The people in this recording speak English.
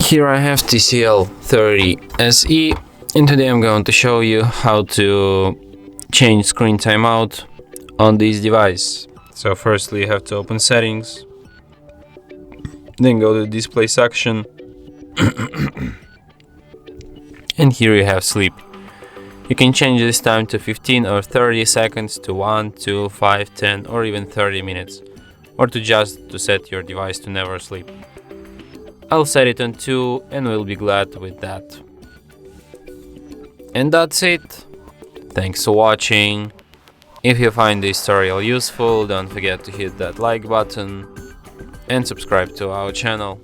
Here I have TCL 30 SE, and today I'm going to show you how to change screen timeout on this device. So firstly you have to open settings, then go to display section, and here you have sleep. You can change this time to 15 or 30 seconds to 1, 2, 5, 10 or even 30 minutes, or to set your device to never sleep. I'll set it on 2 and we'll be glad with that. And that's it. Thanks for watching. If you find this tutorial useful, don't forget to hit that like button and subscribe to our channel.